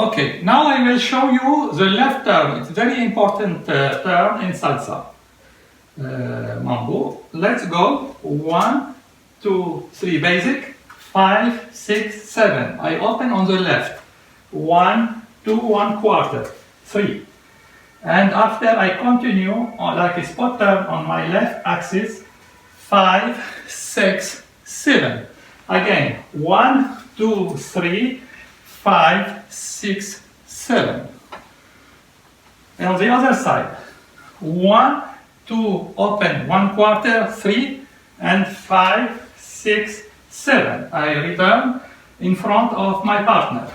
Okay, now I will show you the left turn. It's a very important turn in salsa. Mambo. Let's go. 1, 2, 3, basic. 5, 6, 7. I open on the left. 1, 2, 1 quarter. 3. And after I continue like a spot turn on my left axis. 5, 6, 7. Again. 1, 2, 3, 5, 6, 7. And on the other side. 1, 2, open 1 quarter, 3, and 5, 6, 7. I return in front of my partner.